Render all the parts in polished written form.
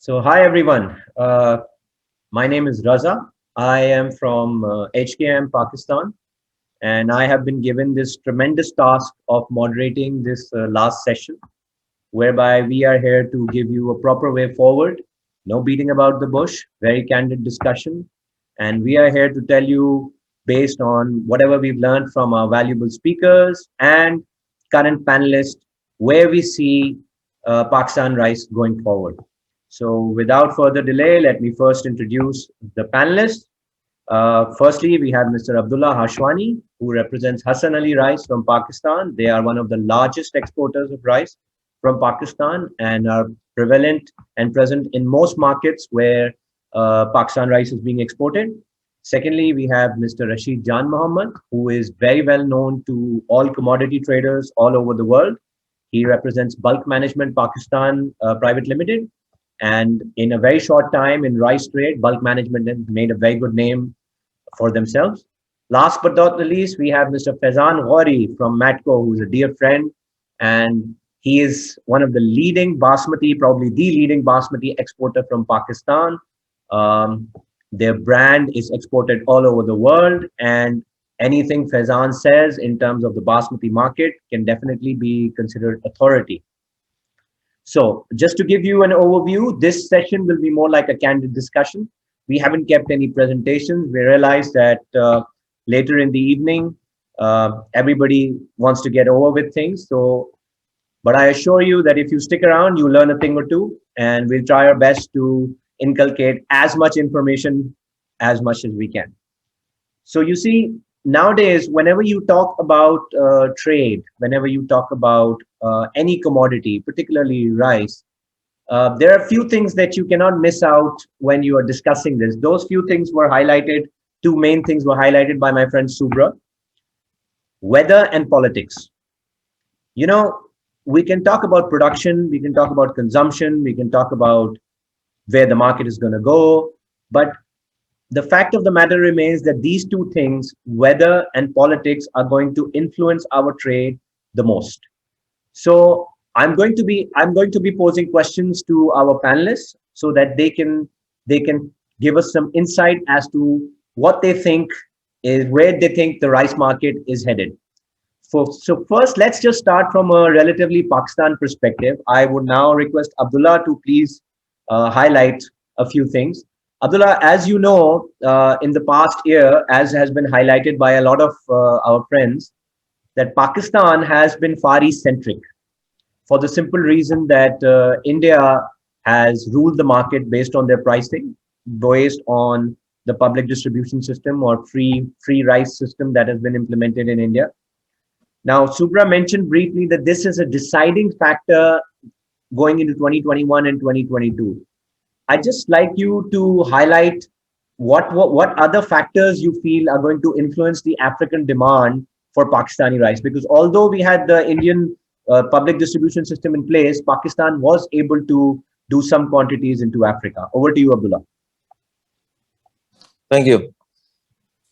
Hi everyone. My name is Raza. I am from HKM, Pakistan, and I have been given this tremendous task of moderating this last session, whereby we are here to give you a proper way forward. No beating about the bush, very candid discussion, and we are here to tell you based on whatever we've learned from our valuable speakers and current panelists where we see Pakistan Rice going forward. So without further delay, let me first introduce the panelists. Firstly, we have Mr. Abdullah Hashwani, who represents Hassan Ali Rice from Pakistan. They are one of the largest exporters of rice from Pakistan and are prevalent and present in most markets where Pakistan rice is being exported. Secondly, we have Mr. Rashid Jan Muhammad, who is very well known to all commodity traders all over the world. He represents Bulk Management Pakistan Private Limited, and in a very short time in rice trade, Bulk Management has made a very good name for themselves. Last but not the least, we have Mr. Faizan Ghori from Matco, who's a dear friend, and he is one of the leading Basmati, probably the leading Basmati exporter from Pakistan. Um, their brand is exported all over the world, and anything Faizan says in terms of the Basmati market can definitely be considered authority. So just to give you an overview, this session will be more like a candid discussion. We haven't kept any presentations. We realized that later in the evening, everybody wants to get over with things. But I assure you that if you stick around, you learn a thing or two, and we'll try our best to inculcate as much information as much as we can. So you see, nowadays, whenever you talk about trade, whenever you talk about any commodity, particularly rice, there are a few things that you cannot miss out when you are discussing this. Those few things were highlighted. Two main things were highlighted by my friend Subra: weather and politics. You know, we can talk about production, we can talk about consumption, we can talk about where the market is going to go, but the fact of the matter remains that these two things, weather and politics, are going to influence our trade the most. So I'm going to be posing questions to our panelists so that they can give us some insight as to what they think is where they think the rice market is headed. So first, let's just start from a relatively Pakistan perspective. I would now request Abdullah to please highlight a few things. Abdullah, as you know, in the past year, as has been highlighted by a lot of our friends, that Pakistan has been Far East centric for the simple reason that India has ruled the market based on their pricing, based on the public distribution system or free rice system that has been implemented in India. Now, Subra mentioned briefly that this is a deciding factor going into 2021 and 2022. I'd just like you to highlight what other factors you feel are going to influence the African demand for Pakistani rice. Because although we had the Indian public distribution system in place, Pakistan was able to do some quantities into Africa. Over to you, Abdullah. Thank you.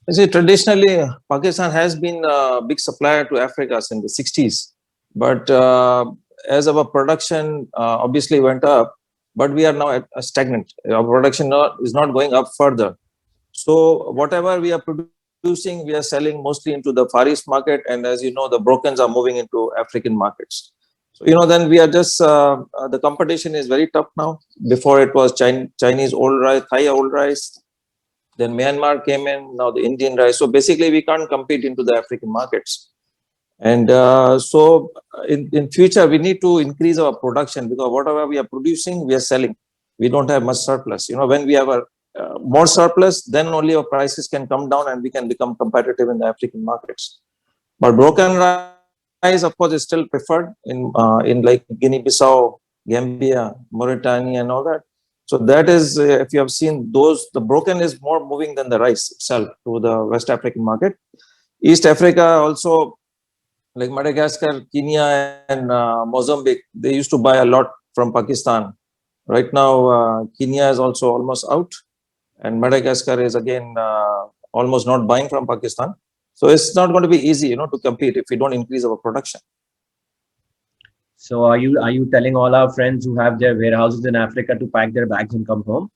You see, traditionally, Pakistan has been a big supplier to Africa since the 60s. But as our production obviously went up, but we are now at a stagnant. Our production is not going up further. So whatever we are producing, we are selling mostly into the Far East market. And as you know, the brokens are moving into African markets. So, then we are just, the competition is very tough now. Before it was Chinese old rice, Thai old rice. Then Myanmar came in, now the Indian rice. So basically, we can't compete into the African markets. And so in future, we need to increase our production because whatever we are producing, we are selling. We don't have much surplus. When we have a more surplus, then only our prices can come down and we can become competitive in the African markets. But broken rice, of course, is still preferred in like Guinea-Bissau, Gambia, Mauritania, and all that. So that is, if you have seen those, the broken is more moving than the rice itself to the West African market. East Africa also, like Madagascar, Kenya, and Mozambique, they used to buy a lot from Pakistan. Right now, Kenya is also almost out, and Madagascar is again almost not buying from Pakistan. So it's not going to be easy, to compete if we don't increase our production. So are you telling all our friends who have their warehouses in Africa to pack their bags and come home?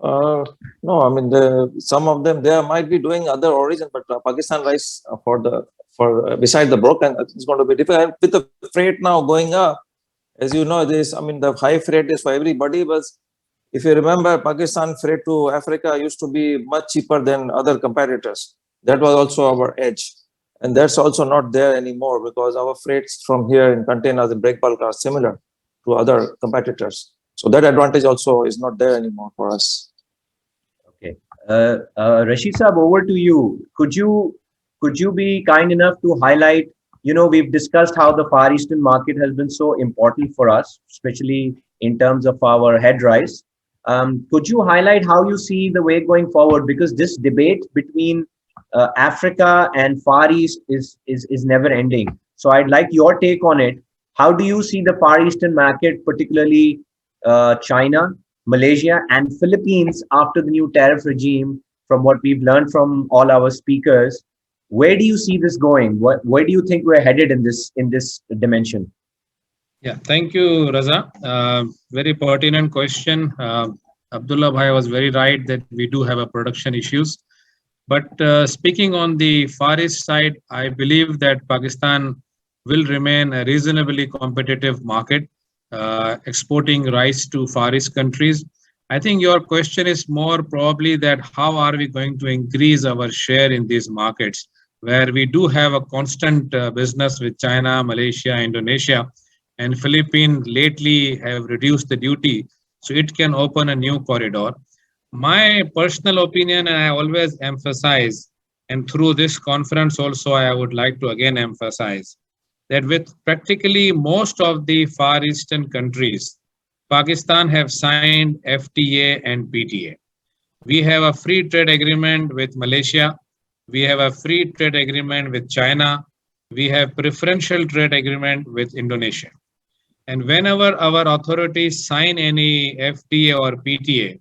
No, I mean some of them they might be doing other origin, but Pakistan rice for beside the broken it's going to be difficult with the freight now going up. As you know, this I mean the high freight is for everybody, but if you remember, Pakistan freight to Africa used to be much cheaper than other competitors. That was also our edge, and that's also not there anymore because our freights from here in containers and break bulk are similar to other competitors. So that advantage also is not there anymore for us. Okay. Rashid Saab, over to you. Could you be kind enough to highlight, we've discussed how the Far Eastern market has been so important for us, especially in terms of our head rice. Could you highlight how you see the way going forward? Because this debate between Africa and Far East is never ending. So I'd like your take on it. How do you see the Far Eastern market, particularly China, Malaysia, and Philippines after the new tariff regime? From what we've learned from all our speakers, where do you see this going? Where do you think we're headed in this dimension? Yeah, thank you, Raza. Very pertinent question. Abdullah Bhai was very right that we do have a production issues. But speaking on the Far East side, I believe that Pakistan will remain a reasonably competitive market, exporting rice to Far East countries. I think your question is more probably that how are we going to increase our share in these markets, where we do have a constant business with China, Malaysia, Indonesia, and Philippines lately have reduced the duty, so it can open a new corridor. My personal opinion, and I always emphasize, and through this conference also, I would like to again emphasize that with practically most of the Far Eastern countries, Pakistan have signed FTA and PTA. We have a free trade agreement with Malaysia. We have a free trade agreement with China. We have preferential trade agreement with Indonesia. And whenever our authorities sign any FTA or PTA,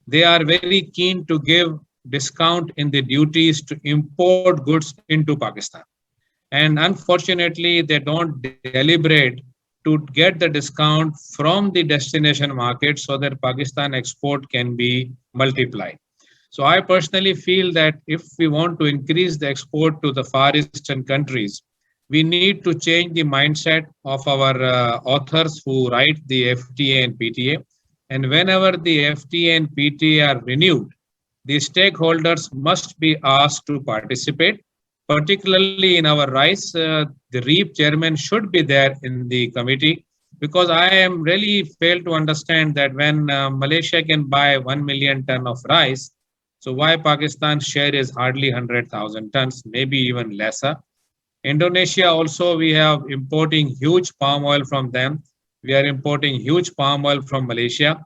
they are very keen to give discount in the duties to import goods into Pakistan. And unfortunately, they don't deliberate to get the discount from the destination market so that Pakistan export can be multiplied. So I personally feel that if we want to increase the export to the Far Eastern countries, we need to change the mindset of our authors who write the FTA and PTA. And whenever the FTA and PTA are renewed, the stakeholders must be asked to participate. Particularly in our rice, the REAP chairman should be there in the committee, because I am really failed to understand that when Malaysia can buy 1 million ton of rice, so why Pakistan's share is hardly 100,000 tons, maybe even lesser. Indonesia also, we have importing huge palm oil from them. We are importing huge palm oil from Malaysia,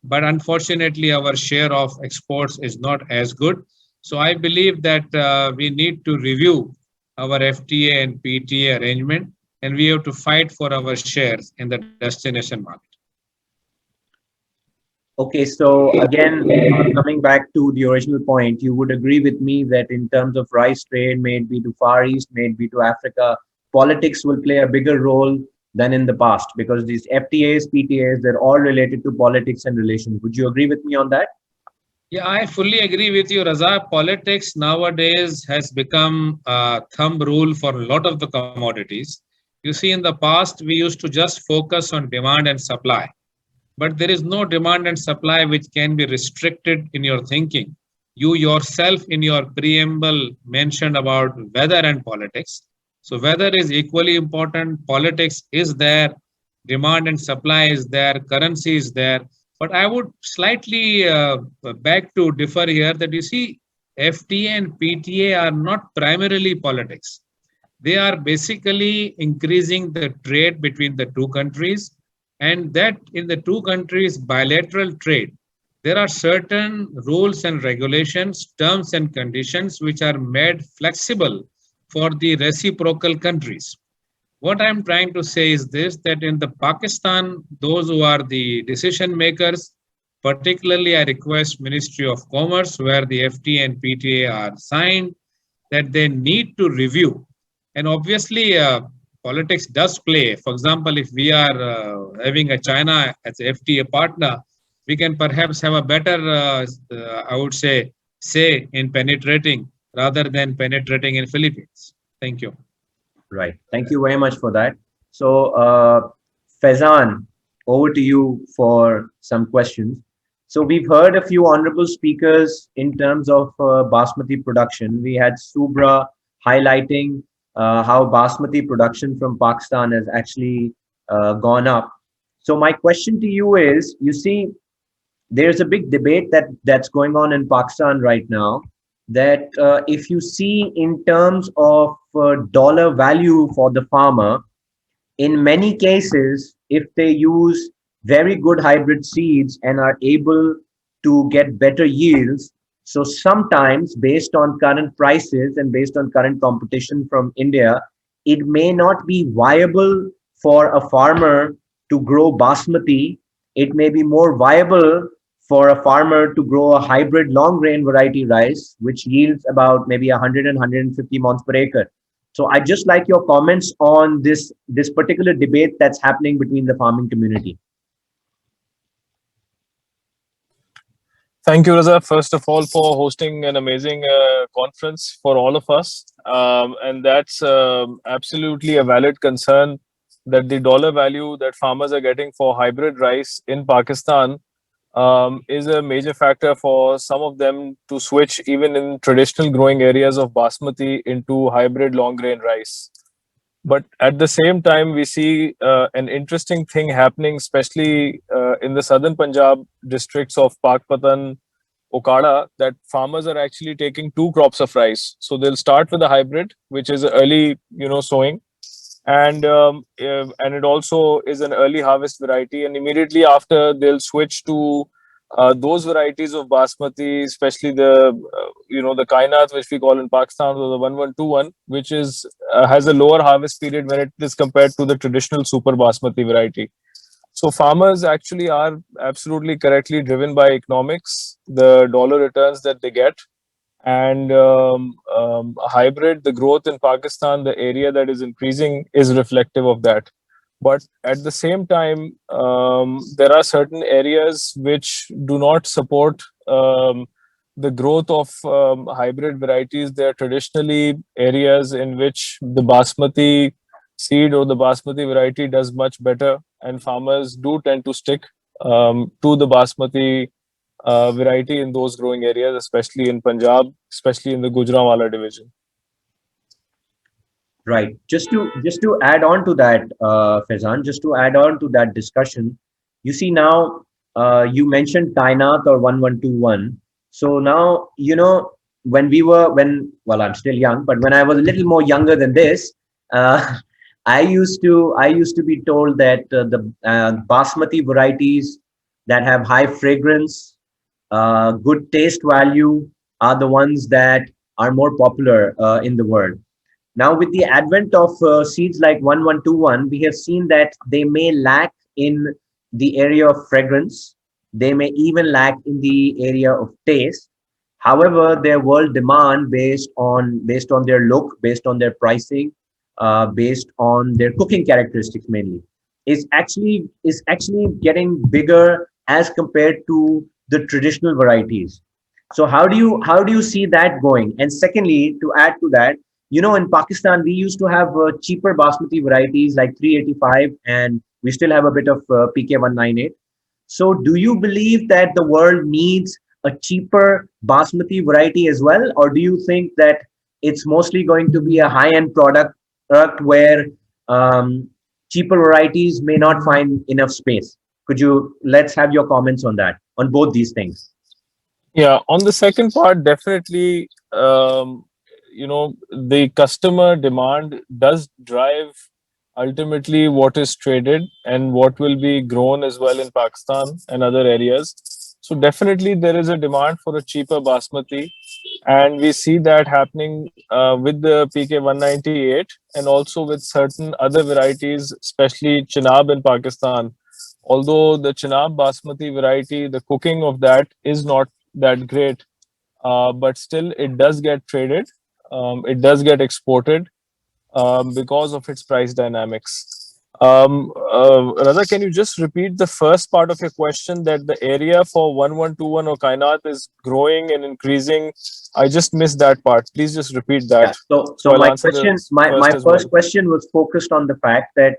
but unfortunately our share of exports is not as good. So I believe that we need to review our FTA and PTA arrangement, and we have to fight for our shares in the destination market. Okay, so again, coming back to the original point, you would agree with me that in terms of rice trade, may it be to Far East, may it be to Africa, politics will play a bigger role than in the past, because these FTAs, PTAs, they're all related to politics and relations. Would you agree with me on that? Yeah, I fully agree with you, Raza. Politics nowadays has become a thumb rule for a lot of the commodities. You see, in the past, we used to just focus on demand and supply. But there is no demand and supply which can be restricted in your thinking. You yourself in your preamble mentioned about weather and politics. So weather is equally important. Politics is there. Demand and supply is there. Currency is there. But I would slightly beg to differ here that you see, FTA and PTA are not primarily politics. They are basically increasing the trade between the two countries, and that in the two countries bilateral trade, there are certain rules and regulations, terms and conditions which are made flexible for the reciprocal countries. What I'm trying to say is this, that in the Pakistan, those who are the decision makers, particularly I request Ministry of Commerce, where the FTA and PTA are signed, that they need to review And obviously, politics does play. For example, if we are having a China as a FTA partner, we can perhaps have a better, I would say in penetrating rather than penetrating in Philippines. Thank you. Right. Thank you very much for that. So, Faizan, over to you for some questions. So, we've heard a few honorable speakers in terms of basmati production. We had Subra highlighting how basmati production from Pakistan has actually gone up. So, my question to you is, you see, there's a big debate that's going on in Pakistan right now. That if you see in terms of dollar value for the farmer, in many cases, if they use very good hybrid seeds and are able to get better yields, so sometimes based on current prices and based on current competition from India, it may not be viable for a farmer to grow basmati. It may be more viable for a farmer to grow a hybrid long grain variety rice, which yields about maybe 100 and 150 months per acre. So I just like your comments on this particular debate that's happening between the farming community. Thank you, Raza, first of all, for hosting an amazing conference for all of us. And that's absolutely a valid concern that the dollar value that farmers are getting for hybrid rice in Pakistan is a major factor for some of them to switch, even in traditional growing areas of basmati, into hybrid long grain rice. But at the same time, we see an interesting thing happening, especially in the southern Punjab districts of Pakpatan, Okada, that farmers are actually taking two crops of rice. So they'll start with a hybrid, which is early, sowing, and it also is an early harvest variety. And immediately after, they'll switch to those varieties of basmati, especially the kainat, which we call in Pakistan, or the 1121, which is has a lower harvest period when it is compared to the traditional super basmati variety. So farmers actually are absolutely correctly driven by economics, the dollar returns that they get, and hybrid, the growth in Pakistan, the area that is increasing is reflective of that. But at the same time, there are certain areas which do not support the growth of hybrid varieties. There are traditionally areas in which the basmati seed or the basmati variety does much better, and farmers do tend to stick to the basmati variety in those growing areas, especially in Punjab, especially in the Gujranwala division. Right. Just to add on to that, Faizan, just to add on to that discussion, you see now you mentioned Kainat or 1121. So now when I'm still young, but when I was a little more younger than this, uh, I used to be told that the basmati varieties that have high fragrance, good taste value are the ones that are more popular in the world. Now, with the advent of seeds like 1121, we have seen that they may lack in the area of fragrance. They may even lack in the area of taste. However, their world demand based on their look, based on their pricing, based on their cooking characteristics mainly, is actually getting bigger as compared to the traditional varieties. So how do you see that going? And secondly, to add to that, in Pakistan, we used to have cheaper basmati varieties like 385, and we still have a bit of PK 198. So, do you believe that the world needs a cheaper basmati variety as well, or do you think that it's mostly going to be a high-end product where cheaper varieties may not find enough space? Let's have your comments on that, on both these things. Yeah, on the second part, definitely, the customer demand does drive ultimately what is traded and what will be grown as well in Pakistan and other areas. So definitely there is a demand for a cheaper basmati, and we see that happening with the PK 198 and also with certain other varieties, especially Chenab in Pakistan. Although the Chenab basmati variety, the cooking of that is not that great, but still it does get traded, it does get exported, because of its price dynamics. Raza, can you just repeat the first part of your question, that the area for 1121 or Kainat is growing and increasing? I just missed that part. Please just repeat that. Yeah. So, So so I'll my answer the question, my first as well. first question was focused on the fact that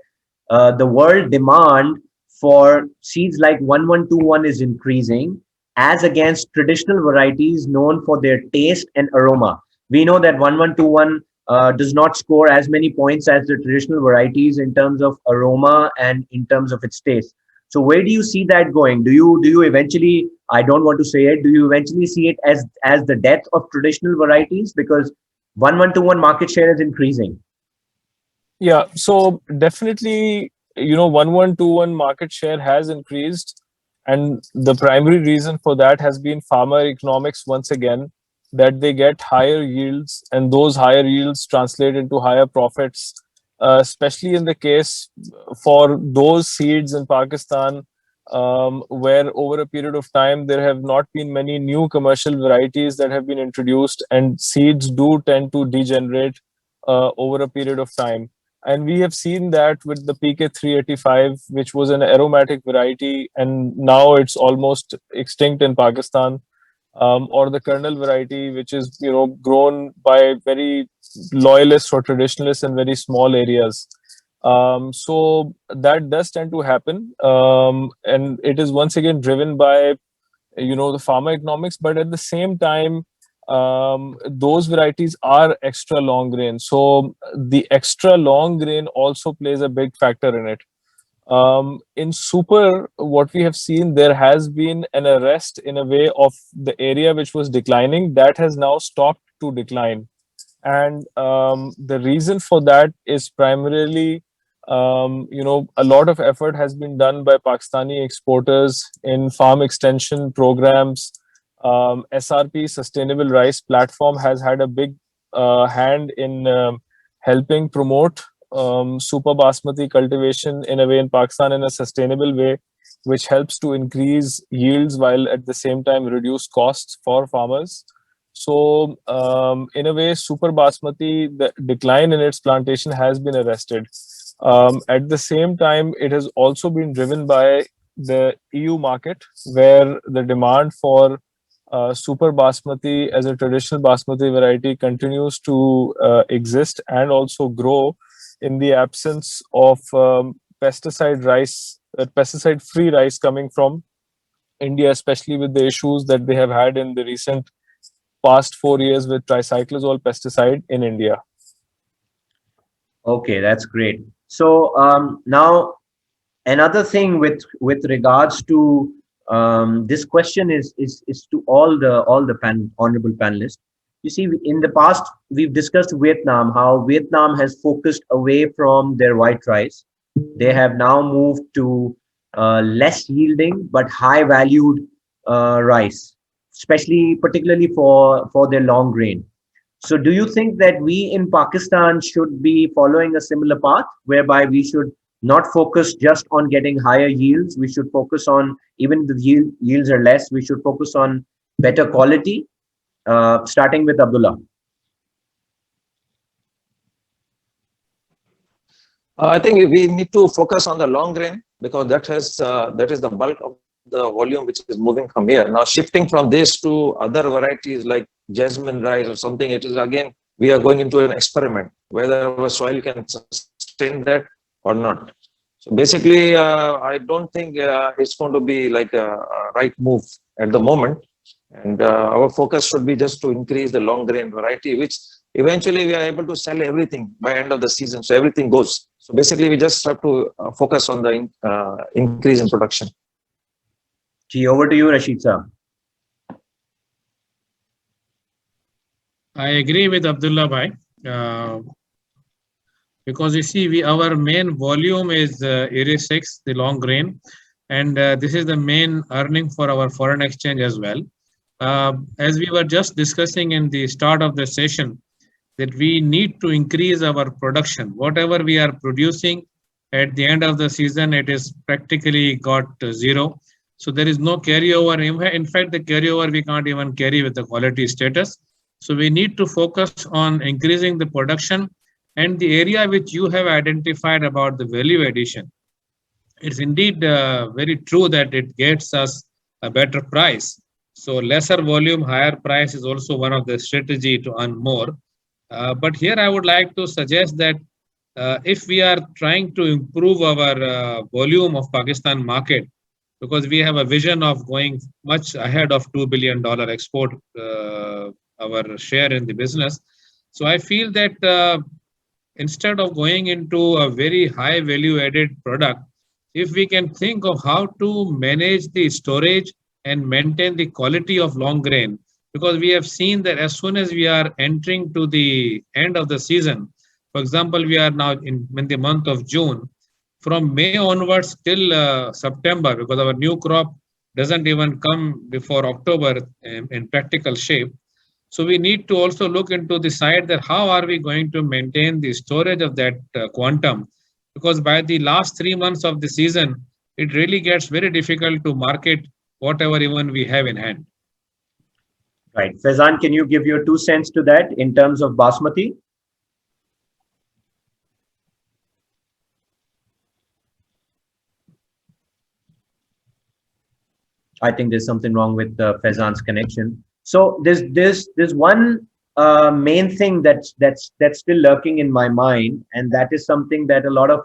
the world demand for seeds like 1121 is increasing as against traditional varieties known for their taste and aroma. We know that 1121 does not score as many points as the traditional varieties in terms of aroma and in terms of its taste. So where do you see that going? Do you eventually, I don't want to say it, do you eventually see it as the death of traditional varieties? Because 1121 market share is increasing. Yeah, so definitely, 1121 market share has increased. And the primary reason for that has been farmer economics once again, that they get higher yields, and those higher yields translate into higher profits, especially in the case for those seeds in Pakistan, where over a period of time there have not been many new commercial varieties that have been introduced, and seeds do tend to degenerate over a period of time. And we have seen that with the PK 385, which was an aromatic variety, and now it's almost extinct in Pakistan. Or the kernel variety, which is grown by very loyalists or traditionalists in very small areas. So that does tend to happen, and it is once again driven by the farmer economics. But at the same time, those varieties are extra long grain, so the extra long grain also plays a big factor in it. In super, what we have seen, there has been an arrest in a way of the area which was declining, that has now stopped to decline. And the reason for that is primarily, a lot of effort has been done by Pakistani exporters in farm extension programs. SRP, Sustainable Rice Platform, has had a big hand in helping promote super basmati cultivation in a way in Pakistan in a sustainable way, which helps to increase yields while at the same time reduce costs for farmers. So, in a way, super basmati, the decline in its plantation has been arrested. At the same time, it has also been driven by the EU market, where the demand for super basmati as a traditional basmati variety continues to exist and also grow in the absence of pesticide-free rice coming from India, especially with the issues that they have had in the recent past 4 years with tricyclazole pesticide in India. Okay, that's great. So now another thing with regards to this question is to all the honorable panelists. You see, in the past we've discussed Vietnam, how Vietnam has focused away from their white rice. They have now moved to less yielding but high valued rice, especially particularly for their long grain. So do you think that we in Pakistan should be following a similar path, whereby we should not focus just on getting higher yields? We should focus on, even if the yields are less, we should focus on better quality, starting with Abdullah. I think we need to focus on the long grain, because that is the bulk of the volume which is moving from here. Now, shifting from this to other varieties like jasmine rice or something, it is again, we are going into an experiment whether our soil can sustain that or not. So basically, I don't think it's going to be like a right move at the moment. And our focus should be just to increase the long grain variety, which eventually we are able to sell everything by end of the season. So everything goes. So basically, we just have to focus on the increase in production. Gee, over to you, Rashid sir. I agree with Abdullah bhai, because you see, our main volume is Area 6, the long grain, and this is the main earning for our foreign exchange as well. As we were just discussing in the start of the session, that we need to increase our production. Whatever we are producing at the end of the season, it is practically got zero. So there is no carryover. In fact, the carryover we can't even carry with the quality status. So we need to focus on increasing the production And the area which you have identified about the value addition, it's indeed very true that it gets us a better price. So lesser volume, higher price is also one of the strategy to earn more. But here I would like to suggest that if we are trying to improve our volume of Pakistan market, because we have a vision of going much ahead of $2 billion export, our share in the business. So I feel that instead of going into a very high value added product, if we can think of how to manage the storage and maintain the quality of long grain, because we have seen that as soon as we are entering to the end of the season, for example, we are now in the month of June, from May onwards till September, because our new crop doesn't even come before October in practical shape. So we need to also look into the side that how are we going to maintain the storage of that quantum, because by the last 3 months of the season, it really gets very difficult to market whatever even we have in hand. Right. Faizan, can you give your 2 cents to that in terms of basmati? I think there's something wrong with Faizan's connection. So there's one main thing that's still lurking in my mind, and that is something that a lot of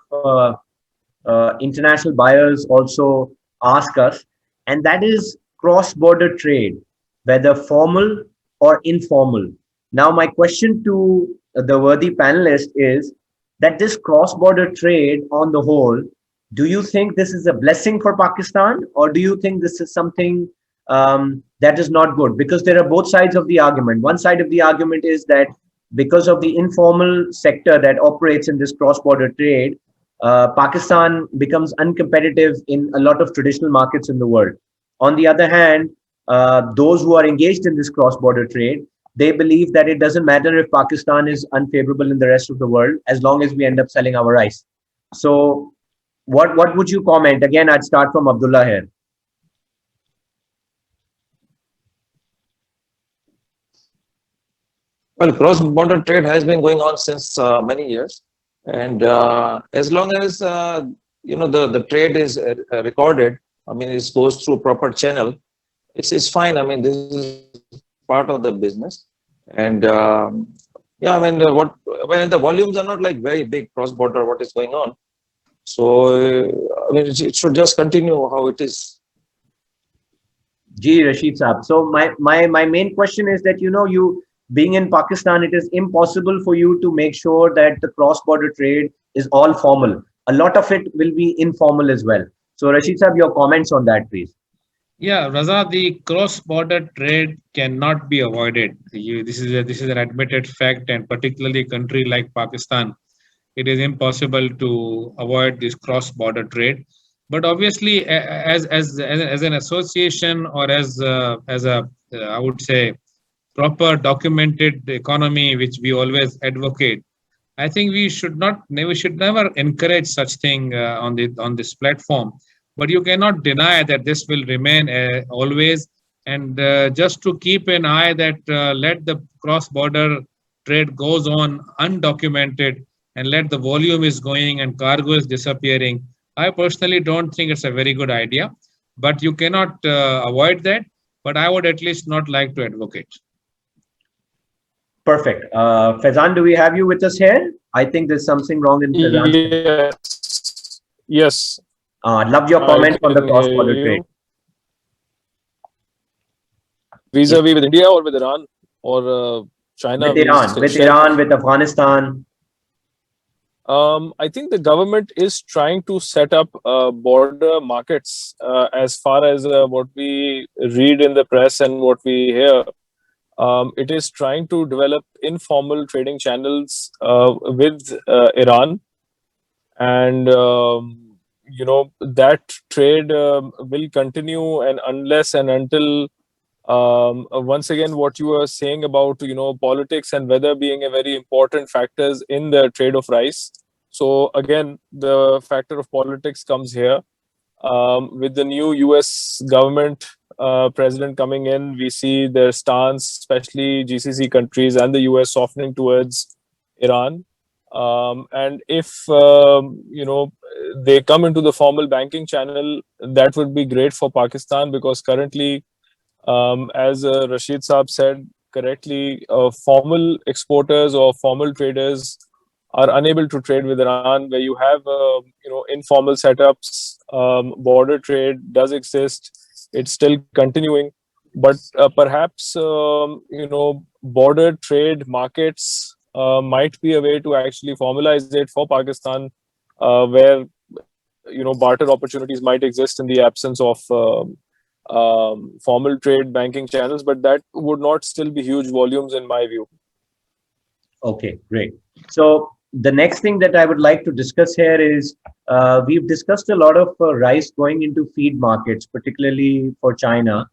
international buyers also ask us, and that is cross-border trade, whether formal or informal. Now, my question to the worthy panelist is that this cross-border trade on the whole, do you think this is a blessing for Pakistan, or do you think this is something that is not good? Because there are both sides of the argument. One side of the argument is that because of the informal sector that operates in this cross-border trade, Pakistan becomes uncompetitive in a lot of traditional markets in the world. On the other hand, those who are engaged in this cross-border trade, they believe that it doesn't matter if Pakistan is unfavorable in the rest of the world as long as we end up selling our rice. So, what would you comment? Again, I'd start from Abdullah here. Well, cross-border trade has been going on since many years, and as long as the trade is recorded, I mean, it goes through proper channel. It's fine. I mean, this is part of the business, and yeah, I mean, what when the volumes are not like very big cross-border, what is going on? So I mean, it should just continue how it is. Ji Rashid Saab. So my main question is that you being in Pakistan, it is impossible for you to make sure that the cross-border trade is all formal. A lot of it will be informal as well. So Rashid Saab, your comments on that, please. Yeah, Raza, the cross-border trade cannot be avoided. This is an admitted fact, and particularly a country like Pakistan, it is impossible to avoid this cross-border trade. But obviously, as an association, or as a I would say, proper documented economy, which we always advocate, I think we should never encourage such thing on this platform. But you cannot deny that this will remain always, and just to keep an eye that let the cross-border trade goes on undocumented, and let the volume is going and cargo is disappearing. I personally don't think it's a very good idea, but you cannot avoid that. But I would at least not like to advocate. Perfect. Faizan, do we have you with us here? I think there's something wrong in Faizan's connection. Yes. Yes. Loved your I comments on the can cross-border hear trade. you. Vis-a-vis with India or with Iran or China? With Iran, with Afghanistan. I think the government is trying to set up border markets as far as what we read in the press and what we hear. It is trying to develop informal trading channels with Iran, and that trade will continue, and unless and until once again what you were saying about politics and weather being a very important factors in the trade of rice. So again, the factor of politics comes here. With the new US government president coming in, we see their stance, especially GCC countries and the US, softening towards Iran. And if they come into the formal banking channel, that would be great for Pakistan, because currently, as Rashid Saab said correctly, formal exporters or formal traders are unable to trade with Iran, where you have informal setups. Border trade does exist; it's still continuing, but perhaps border trade markets might be a way to actually formalize it for Pakistan, where barter opportunities might exist in the absence of formal trade banking channels, but that would not still be huge volumes in my view. Okay, great. So the next thing that I would like to discuss here is we've discussed a lot of rice going into feed markets, particularly for China.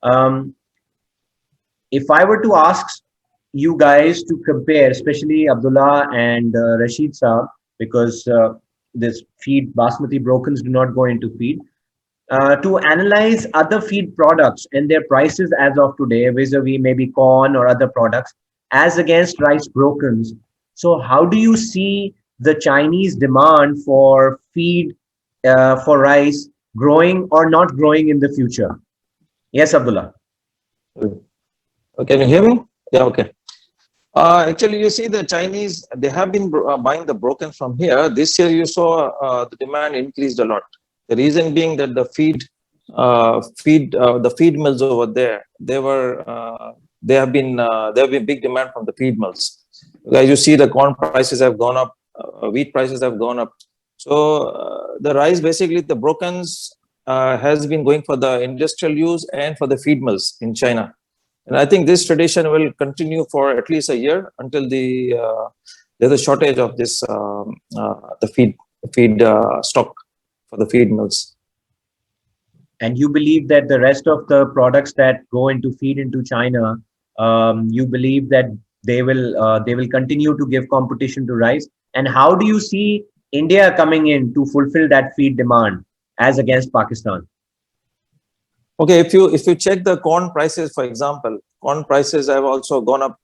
Um, if I were to ask you guys to compare, especially Abdullah and Rashid Saab, because this feed basmati brokens do not go into feed, to analyze other feed products and their prices as of today, vis-a-vis maybe corn or other products, as against rice brokens. So, how do you see the Chinese demand for feed for rice growing or not growing in the future? Yes, Abdullah. Can you hear me? Yeah, okay. Actually, you see the Chinese, they have been buying the broken from here. This year, you saw the demand increased a lot. The reason being that the feed mills over there, they have been big demand from the feed mills. As you see, the corn prices have gone up, wheat prices have gone up. So the rice, basically, the brokens has been going for the industrial use and for the feed mills in China. And I think this tradition will continue for at least a year until there's a shortage of this the feed stock for the feed mills. And you believe that the rest of the products that go into feed into China, you believe that they will continue to give competition to rice. And how do you see India coming in to fulfill that feed demand as against Pakistan? Okay, if you check the corn prices, for example, corn prices have also gone up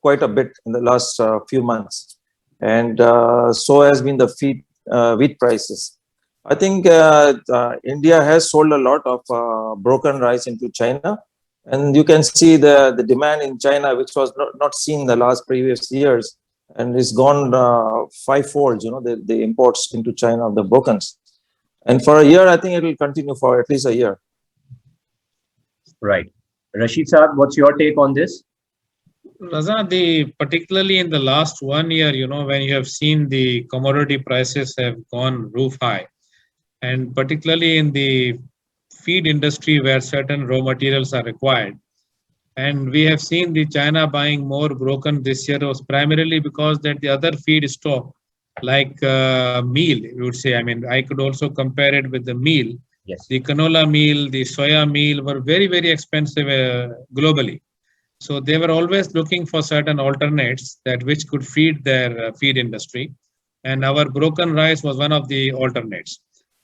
quite a bit in the last few months, and so has been the wheat prices. I think India has sold a lot of broken rice into China, and you can see the demand in China, which was not seen the last previous years, and it's gone fivefold. The imports into China of the brokens, and for a year, I think it will continue for at least a year. Right. Rashid Saab, what's your take on this? Raza, particularly in the last 1 year, when you have seen the commodity prices have gone roof high, and particularly in the feed industry where certain raw materials are required. And we have seen the China buying more broken this year was primarily because that the other feed stock, like meal, you would say. I mean, I could also compare it with the meal. Yes. The canola meal, the soya meal were very, very expensive globally. So they were always looking for certain alternates that which could feed their feed industry. And our broken rice was one of the alternates.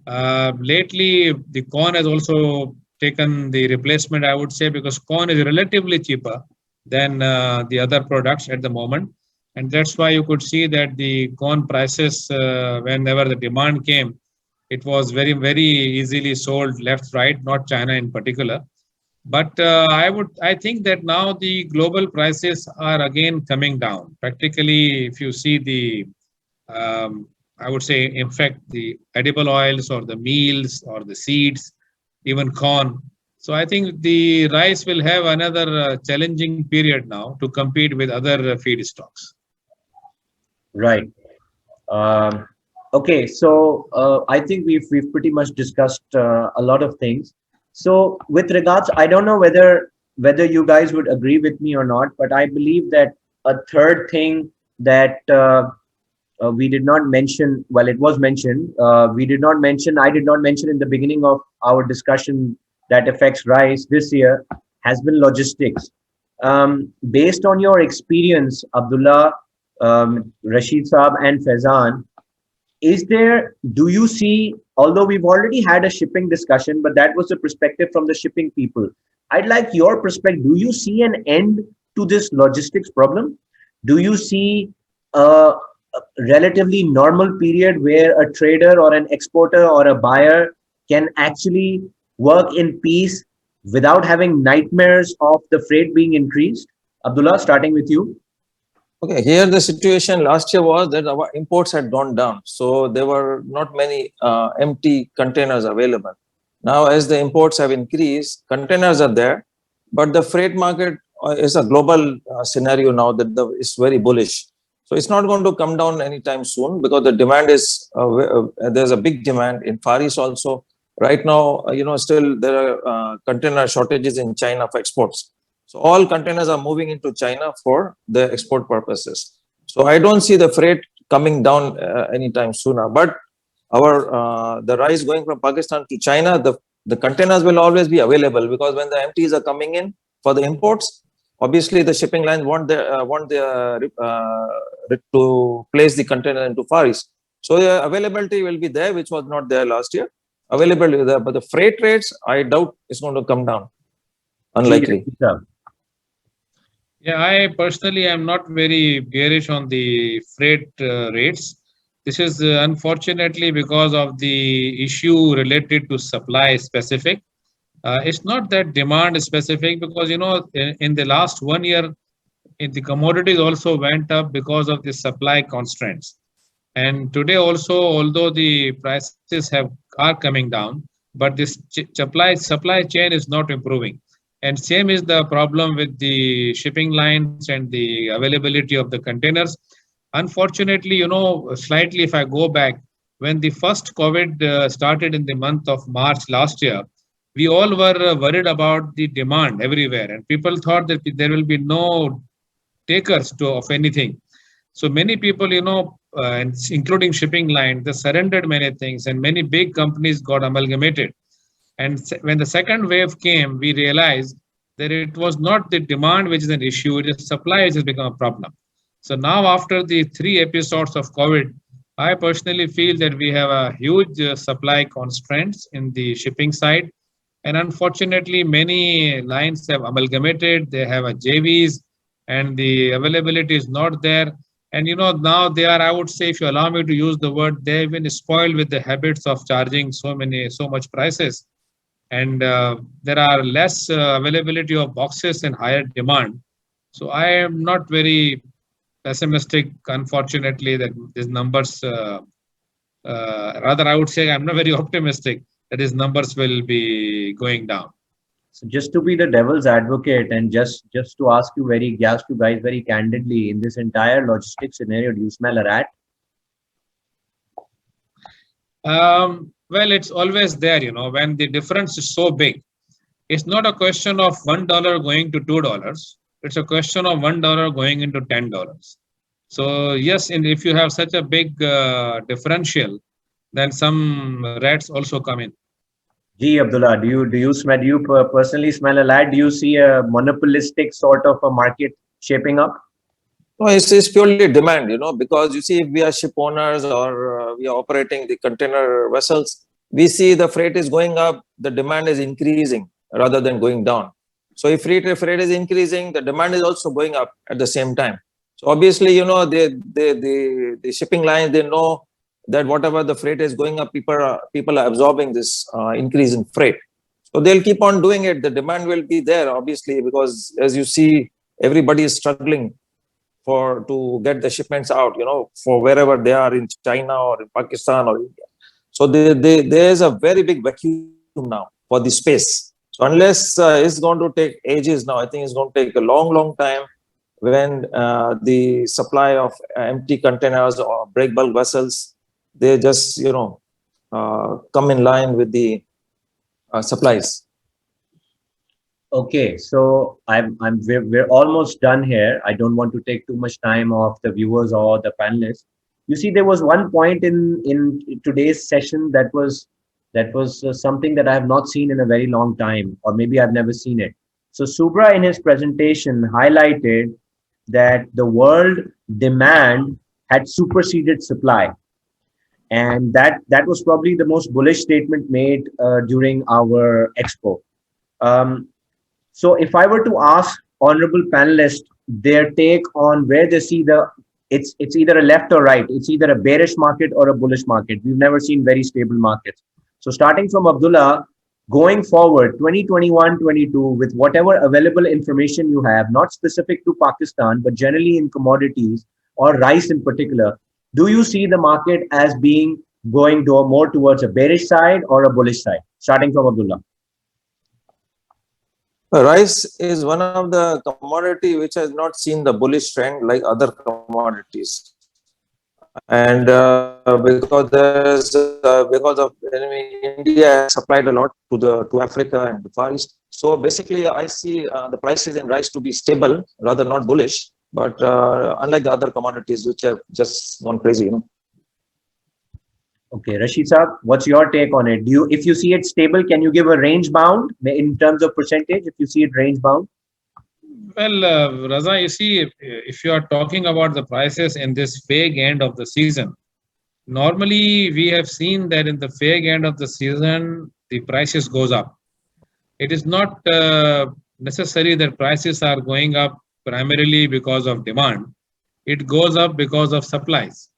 Lately, the corn has also taken the replacement, I would say, because corn is relatively cheaper than the other products at the moment. And that's why you could see that the corn prices, whenever the demand came, it was very, very easily sold left, right, not China in particular. But I think that now the global prices are again coming down. Practically, if you see I would say, in fact, the edible oils or the meals or the seeds, even corn. So I think the rice will have another challenging period now to compete with other feedstocks. Right. Um, okay, so I think we've pretty much discussed a lot of things. So with regards, I don't know whether you guys would agree with me or not, but I believe that a third thing that we did not mention, well, it was mentioned. We did not mention. I did not mention in the beginning of our discussion that affects rice this year has been logistics. Based on your experience, Abdullah, Rashid Saab, and Faizan, do you see, although we've already had a shipping discussion, but that was the perspective from the shipping people. I'd like your perspective. Do you see an end to this logistics problem? Do you see relatively normal period where a trader or an exporter or a buyer can actually work in peace without having nightmares of the freight being increased? Abdullah, starting with you. Okay, here the situation last year was that our imports had gone down, so there were not many empty containers available. Now, as the imports have increased, containers are there, but the freight market is a global scenario now that is very bullish. So it's not going to come down anytime soon because the demand is there's a big demand in Far East also. Right now, still there are container shortages in China for exports. So all containers are moving into China for the export purposes. So I don't see the freight coming down anytime sooner. But our the rice going from Pakistan to China, the containers will always be available because when the empties are coming in for the imports, obviously the shipping lines want to place the container into Far East. So the availability will be there, which was not there last year. Availability there, but the freight rates, I doubt is going to come down. Ji, Unlikely. sir. Yeah, I personally am not very bearish on the freight rates. This is unfortunately because of the issue related to supply specific. It's not that demand specific because in the last 1 year, the commodities also went up because of the supply constraints. And today also, although the prices are coming down, but this supply chain is not improving. And same is the problem with the shipping lines and the availability of the containers. Unfortunately, slightly if I go back, when the first COVID started in the month of March last year, we all were worried about the demand everywhere, and people thought that there will be no takers of anything. So many people, including shipping line, they surrendered many things, and many big companies got amalgamated. And when the second wave came, we realized that it was not the demand which is an issue; it is supply which has become a problem. So now, after the 3 episodes of COVID, I personally feel that we have a huge supply constraints in the shipping side, and unfortunately, many lines have amalgamated. They have a JVs, and the availability is not there. And now they are, I would say, if you allow me to use the word, they've been spoiled with the habits of charging so much prices. And there are less availability of boxes and higher demand. So I am not very pessimistic, unfortunately, that these numbers, rather, I would say I'm not very optimistic that these numbers will be going down. So just to be the devil's advocate and just to ask you guys very candidly, in this entire logistics scenario, do you smell a rat? Well, it's always there, when the difference is so big. It's not a question of $1 going to $2. It's a question of $1 going into $10. So yes, and if you have such a big differential, then some rats also come in. Gee, Abdullah, do you personally smell a rat? Do you see a monopolistic sort of a market shaping up? No, it's purely demand, because you see, if we are ship owners or we are operating the container vessels, we see the freight is going up, the demand is increasing rather than going down. So if freight is increasing, the demand is also going up at the same time. So obviously, the shipping lines, they know that whatever the freight is going up, people are absorbing this increase in freight. So they'll keep on doing it. The demand will be there, obviously, because as you see, everybody is struggling to get the shipments out, for wherever they are in China or in Pakistan or India. So there's a very big vacuum now for the space. So unless it's going to take ages now, I think it's going to take a long time when the supply of empty containers or break bulk vessels, they just, come in line with the supplies. Okay, so we're almost done here. I don't want to take too much time of the viewers or the panelists. You see, there was one point in today's session that was something that I have not seen in a very long time, or maybe I've never seen it. So Subra in his presentation highlighted that the world demand had superseded supply, and that was probably the most bullish statement made during our expo. Um, so if I were to ask honorable panelists their take on where they see the it's either a left or right. It's either a bearish market or a bullish market. We've never seen very stable markets. So starting from Abdullah, going forward, 2021, 22, with whatever available information you have, not specific to Pakistan, but generally in commodities or rice in particular, do you see the market as being going to more towards a bearish side or a bullish side? Starting from Abdullah. Rice is one of the commodity which has not seen the bullish trend like other commodities, and because of India has supplied a lot to Africa and the Far East. So basically, I see the prices in rice to be stable, rather not bullish. But unlike the other commodities which have just gone crazy, Okay, Rashid Saab, what's your take on it? If you see it stable, can you give a range bound in terms of percentage? If you see it range bound, Well, Raza, you see, if you are talking about the prices in this vague end of the season, normally we have seen that in the vague end of the season, the prices goes up. It is not necessary that prices are going up primarily because of demand. It goes up because of supplies,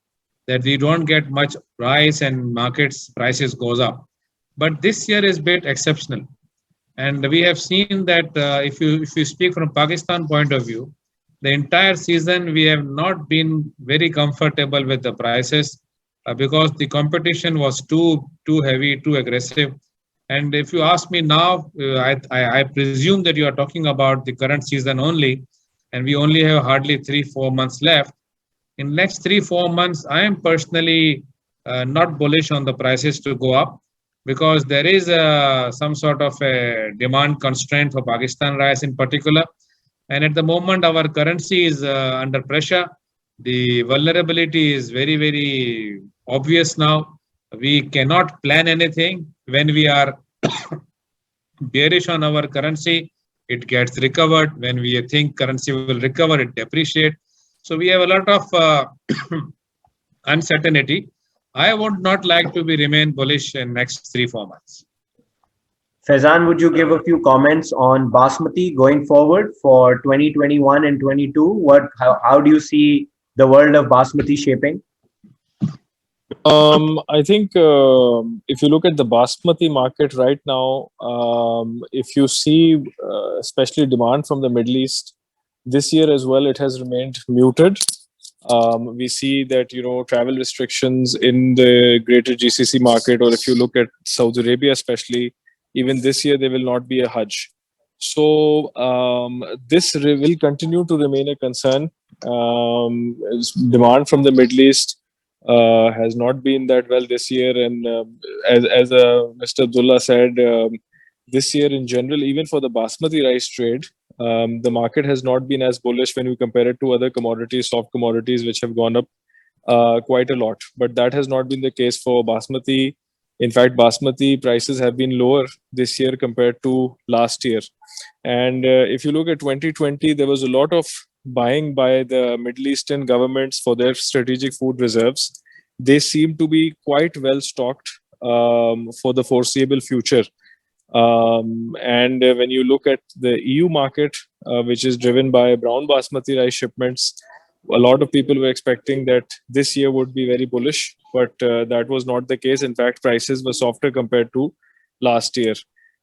that we don't get much rice and markets prices goes up. But this year is bit exceptional. And we have seen that if you speak from Pakistan point of view, the entire season we have not been very comfortable with the prices because the competition was too heavy, too aggressive. And if you ask me now, I presume that you are talking about the current season only, and we only have hardly 3-4 months left. In next 3-4 months, I am personally not bullish on the prices to go up because there is some sort of a demand constraint for Pakistan rice in particular. And at the moment, our currency is under pressure. The vulnerability is very, very obvious now. We cannot plan anything when we are bearish on our currency. It gets recovered. When we think currency will recover, it depreciate. So we have a lot of uncertainty. I would not like to be remain bullish in next 3-4 months. Faizan, would you give a few comments on Basmati going forward for 2021 and 22? How do you see the world of Basmati shaping? I think if you look at the basmati market right now, if you see especially demand from the Middle East this year as well, it has remained muted. We see that travel restrictions in the greater GCC market, or if you look at Saudi Arabia especially, even this year there will not be a Hajj. So this will continue to remain a concern. Demand from the Middle East has not been that well this year, and as Mr. Abdullah said, this year in general, even for the basmati rice trade, the market has not been as bullish when we compare it to other commodities, soft commodities, which have gone up quite a lot. But that has not been the case for basmati. In fact, basmati prices have been lower this year compared to last year. And if you look at 2020, there was a lot of buying by the Middle Eastern governments for their strategic food reserves. They seem to be quite well stocked for the foreseeable future. And when you look at the EU market, which is driven by brown basmati rice shipments, a lot of people were expecting that this year would be very bullish, but that was not the case. In fact, prices were softer compared to last year.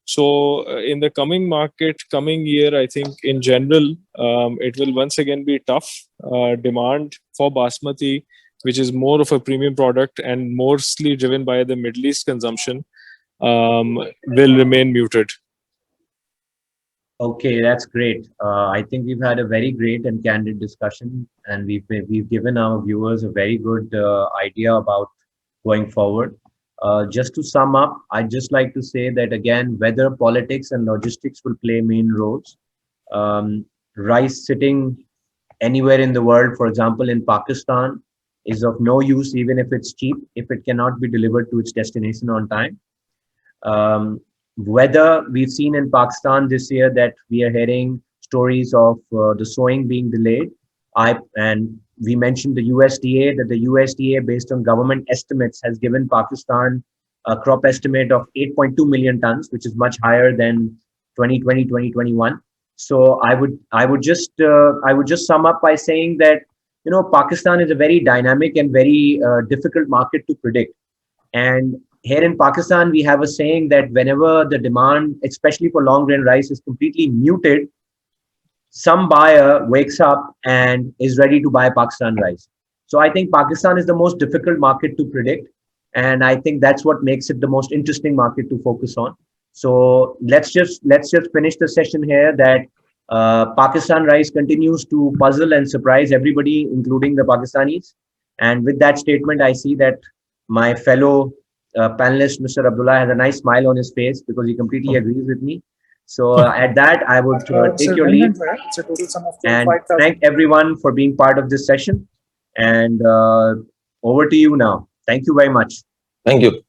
So in the coming year, I think in general, it will once again be tough. Demand for basmati, which is more of a premium product and mostly driven by the Middle East consumption, will remain muted. Okay, that's great. I think we've had a very great and candid discussion, and we've given our viewers a very good idea about going forward. Just to sum up, I'd just like to say that again, weather, politics, and logistics will play main roles. Rice sitting anywhere in the world, for example, in Pakistan, is of no use even if it's cheap, if it cannot be delivered to its destination on time. Weather, we've seen in Pakistan this year that we are hearing stories of the sowing being delayed. And we mentioned the USDA, that the USDA, based on government estimates, has given Pakistan a crop estimate of 8.2 million tons, which is much higher than 2020, 2021. So I would just sum up by saying that Pakistan is a very dynamic and very difficult market to predict. And here in Pakistan, we have a saying that whenever the demand, especially for long grain rice, is completely muted, some buyer wakes up and is ready to buy Pakistan rice. So I think Pakistan is the most difficult market to predict. And I think that's what makes it the most interesting market to focus on. So let's just finish the session here that Pakistan rice continues to puzzle and surprise everybody, including the Pakistanis. And with that statement, I see that my fellow panelist, Mr. Abdullah, has a nice smile on his face because he completely agrees with me. So at that, I would take your leave and thank everyone for being part of this session. And over to you now. Thank you very much. Thank you.